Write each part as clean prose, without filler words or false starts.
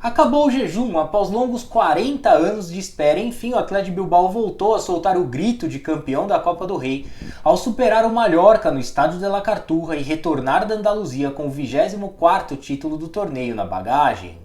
Acabou o jejum, após longos 40 anos de espera, enfim o Athletic Bilbao voltou a soltar o grito de campeão da Copa do Rei, ao superar o Mallorca no estádio de la Cartuja e retornar da Andaluzia com o 24º título do torneio na bagagem.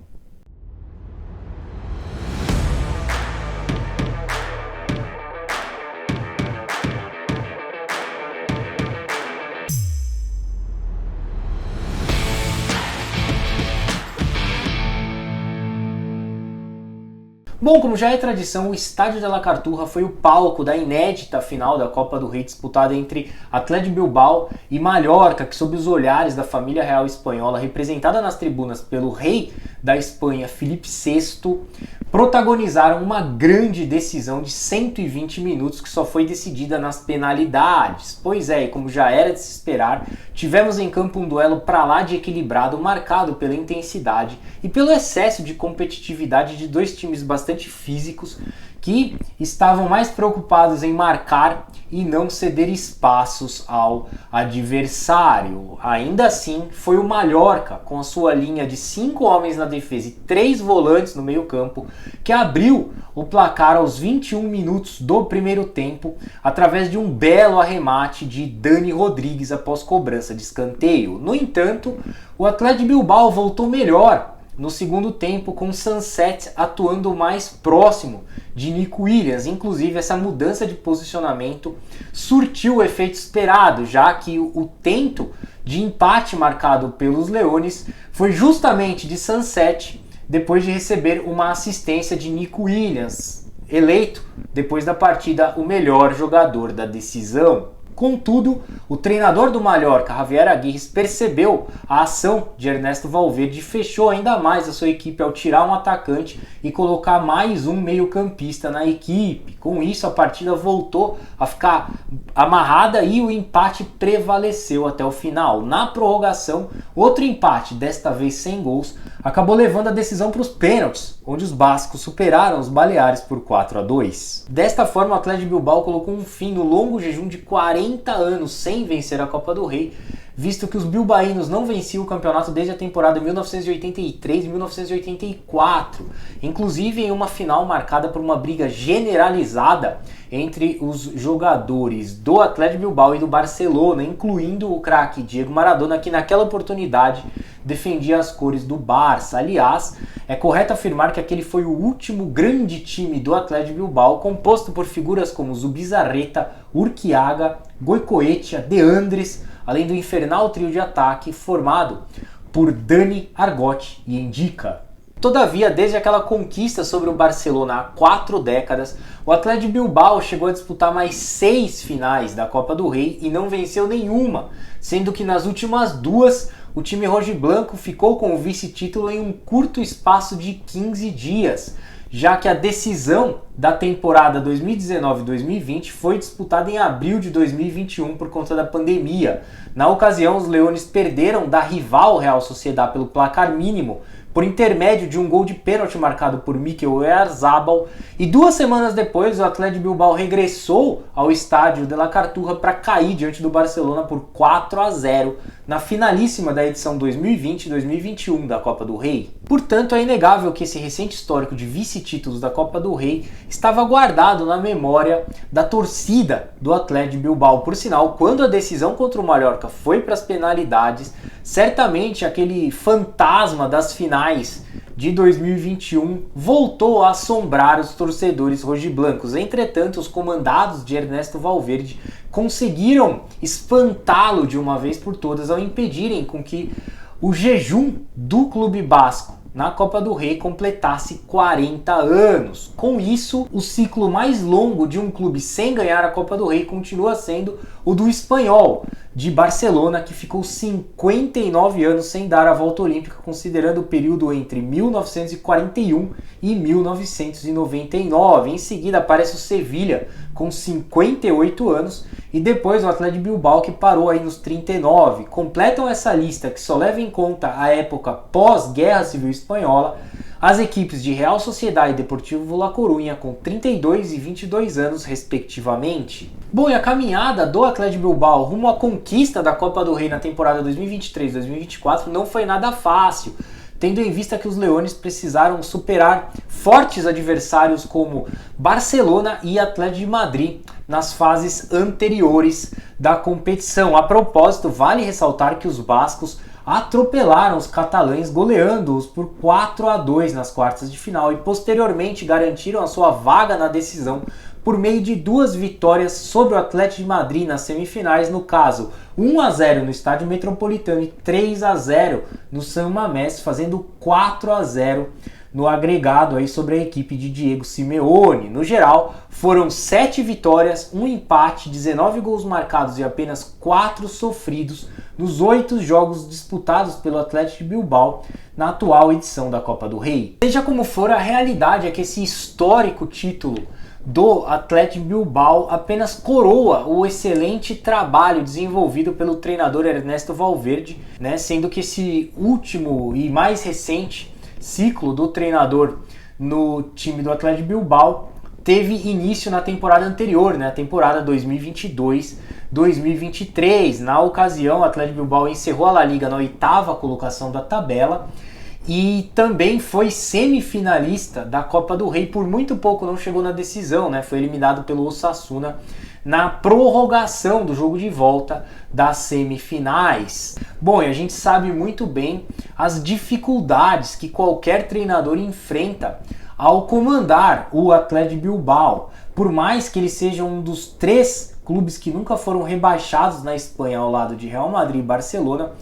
Bom, como já é tradição, o estádio de la Cartuja foi o palco da inédita final da Copa do Rei disputada entre Athletic Bilbao e Mallorca, que sob os olhares da família real espanhola, representada nas tribunas pelo rei da Espanha, Filipe VI, protagonizaram uma grande decisão de 120 minutos que só foi decidida nas penalidades. Pois é, e como já era de se esperar, tivemos em campo um duelo pra lá de equilibrado, marcado pela intensidade e pelo excesso de competitividade de dois times bastante físicos que estavam mais preocupados em marcar e não ceder espaços ao adversário. Ainda assim, foi o Mallorca, com a sua linha de 5 homens na defesa e 3 volantes no meio-campo, que abriu o placar aos 21 minutos do primeiro tempo, através de um belo arremate de Dani Rodrigues após cobrança de escanteio. No entanto, o Athletic Bilbao voltou melhor no segundo tempo, com Sunset atuando mais próximo de Nico Williams. Inclusive, essa mudança de posicionamento surtiu o efeito esperado, já que o tento de empate marcado pelos Leones foi justamente de Sunset, depois de receber uma assistência de Nico Williams, eleito depois da partida o melhor jogador da decisão. Contudo, o treinador do Mallorca, Javier Aguirre, percebeu a ação de Ernesto Valverde e fechou ainda mais a sua equipe ao tirar um atacante e colocar mais um meio-campista na equipe. Com isso, a partida voltou a ficar amarrada e o empate prevaleceu até o final. Na prorrogação, outro empate, desta vez sem gols, acabou levando a decisão para os pênaltis, onde os bascos superaram os baleares por 4-2. Desta forma, o Athletic Bilbao colocou um fim no longo jejum de 40 anos sem vencer a Copa do Rei, visto que os bilbaínos não venciam o campeonato desde a temporada 1983-1984, inclusive em uma final marcada por uma briga generalizada entre os jogadores do Athletic Bilbao e do Barcelona, incluindo o craque Diego Maradona, que naquela oportunidade defendia as cores do Barça. Aliás, é correto afirmar que aquele foi o último grande time do Athletic Bilbao, composto por figuras como Zubizarreta, Urquiaga, Goicoechea, De Andres, além do infernal trio de ataque formado por Dani, Argote e Endica. Todavia, desde aquela conquista sobre o Barcelona há 4 décadas, o Athletic Bilbao chegou a disputar mais 6 finais da Copa do Rei e não venceu nenhuma, sendo que nas últimas 2 o time rojiblanco ficou com o vice-título em um curto espaço de 15 dias, já que a decisão da temporada 2019-2020 foi disputada em abril de 2021 por conta da pandemia. Na ocasião, os Leones perderam da rival Real Sociedad pelo placar mínimo, por intermédio de um gol de pênalti marcado por Mikel Oyarzabal, e 2 semanas depois o Athletic Bilbao regressou ao estádio de la Cartuja para cair diante do Barcelona por 4-0 na finalíssima da edição 2020-2021 da Copa do Rei. Portanto, é inegável que esse recente histórico de vice-títulos da Copa do Rei estava guardado na memória da torcida do Athletic Bilbao. Por sinal, quando a decisão contra o Mallorca foi para as penalidades, certamente aquele fantasma das finais de 2021 voltou a assombrar os torcedores rojiblancos. Entretanto, os comandados de Ernesto Valverde conseguiram espantá-lo de uma vez por todas ao impedirem com que o jejum do clube basco na Copa do Rei completasse 40 anos. Com isso, o ciclo mais longo de um clube sem ganhar a Copa do Rei continua sendo o do Espanhol, de Barcelona, que ficou 59 anos sem dar a volta olímpica, considerando o período entre 1941 e 1999. Em seguida aparece o Sevilha, com 58 anos, e depois o Athletic Bilbao, que parou aí nos 39. Completam essa lista, que só leva em conta a época pós-Guerra Civil Espanhola, as equipes de Real Sociedad e Deportivo La Coruña com 32 e 22 anos respectivamente. Bom, e a caminhada do Athletic Bilbao rumo à conquista da Copa do Rei na temporada 2023-2024 não foi nada fácil, tendo em vista que os Leones precisaram superar fortes adversários como Barcelona e Atlético de Madrid nas fases anteriores da competição. A propósito, vale ressaltar que os bascos atropelaram os catalães, goleando-os por 4-2 nas quartas de final e posteriormente garantiram a sua vaga na decisão por meio de 2 vitórias sobre o Atlético de Madrid nas semifinais, no caso 1-0 no Estádio Metropolitano e 3-0 no San Mamés, fazendo 4-0 no agregado aí sobre a equipe de Diego Simeone. No geral, foram 7 vitórias, 1 empate, 19 gols marcados e apenas 4 sofridos nos 8 jogos disputados pelo Athletic Bilbao na atual edição da Copa do Rei. Seja como for, a realidade é que esse histórico título do Athletic Bilbao apenas coroa o excelente trabalho desenvolvido pelo treinador Ernesto Valverde, né, sendo que esse último e mais recente ciclo do treinador no time do Athletic Bilbao teve início na temporada anterior, né, a temporada 2022-2023. Na ocasião, o Athletic Bilbao encerrou a La Liga na 8ª colocação da tabela e também foi semifinalista da Copa do Rei. Por muito pouco não chegou na decisão, né, foi eliminado pelo Osasuna na prorrogação do jogo de volta das semifinais. Bom, e a gente sabe muito bem as dificuldades que qualquer treinador enfrenta ao comandar o Athletic Bilbao. Por mais que ele seja um dos 3 clubes que nunca foram rebaixados na Espanha ao lado de Real Madrid e Barcelona,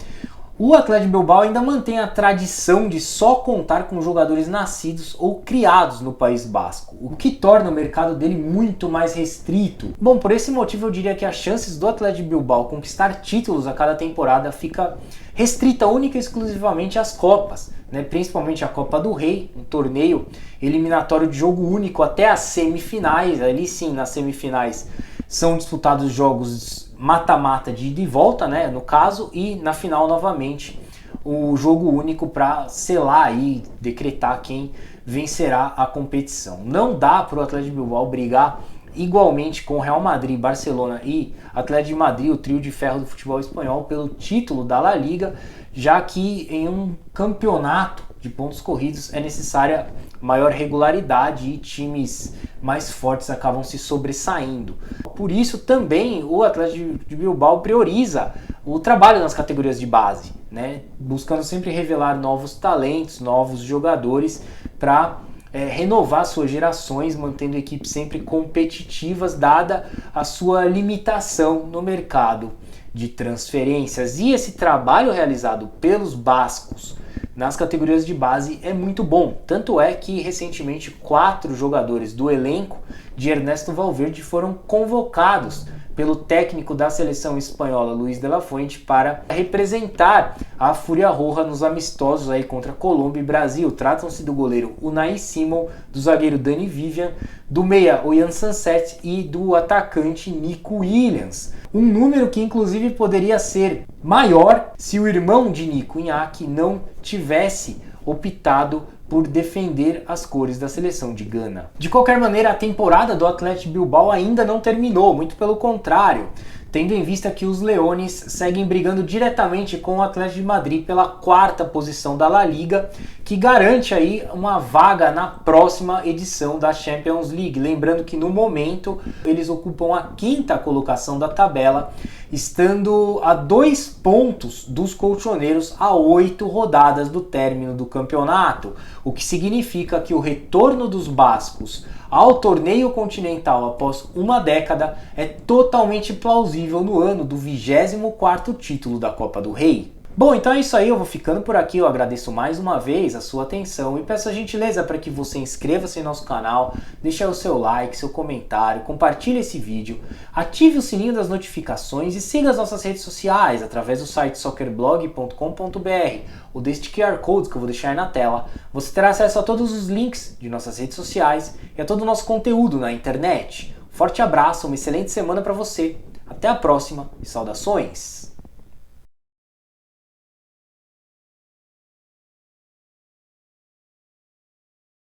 o Athletic Bilbao ainda mantém a tradição de só contar com jogadores nascidos ou criados no País Basco, o que torna o mercado dele muito mais restrito. Bom, por esse motivo eu diria que as chances do Athletic Bilbao conquistar títulos a cada temporada fica restrita única e exclusivamente às Copas, né? Principalmente a Copa do Rei, um torneio eliminatório de jogo único até as semifinais. Ali sim, nas semifinais são disputados jogos mata-mata de ida e volta, né, no caso, e na final novamente o jogo único para selar e decretar quem vencerá a competição. Não dá para o Athletic Bilbao brigar igualmente com Real Madrid, Barcelona e Atlético de Madrid, o trio de ferro do futebol espanhol, pelo título da La Liga, já que em um campeonato de pontos corridos é necessária maior regularidade e times mais fortes acabam se sobressaindo. Por isso também o Athletic de Bilbao prioriza o trabalho nas categorias de base, né? Buscando sempre revelar novos talentos, novos jogadores para renovar suas gerações, mantendo equipes sempre competitivas, dada a sua limitação no mercado de transferências. E esse trabalho realizado pelos bascos nas categorias de base é muito bom. Tanto é que recentemente 4 jogadores do elenco de Ernesto Valverde foram convocados pelo técnico da seleção espanhola, Luis de la Fuente, para representar a Fúria Roja nos amistosos aí contra Colômbia e Brasil. Tratam-se do goleiro Unai Simon, do zagueiro Dani Vivian, do meia Oyan Sunset e do atacante Nico Williams. Um número que inclusive poderia ser maior se o irmão de Nico, Iñaki, não tivesse optado por defender as cores da seleção de Gana. De qualquer maneira, a temporada do Athletic Bilbao ainda não terminou, muito pelo contrário, tendo em vista que os Leones seguem brigando diretamente com o Atlético de Madrid pela 4ª posição da La Liga, que garante aí uma vaga na próxima edição da Champions League. Lembrando que no momento eles ocupam a 5ª colocação da tabela, estando a 2 pontos dos colchoneiros a 8 rodadas do término do campeonato, o que significa que o retorno dos bascos ao torneio continental após uma década é totalmente plausível no ano do 24º título da Copa do Rei. Bom, então é isso aí, eu vou ficando por aqui, eu agradeço mais uma vez a sua atenção e peço a gentileza para que você inscreva-se em nosso canal, deixe o seu like, seu comentário, compartilhe esse vídeo, ative o sininho das notificações e siga as nossas redes sociais através do site soccerblog.com.br ou deste QR Code que eu vou deixar aí na tela. Você terá acesso a todos os links de nossas redes sociais e a todo o nosso conteúdo na internet. Forte abraço, uma excelente semana para você, até a próxima e saudações!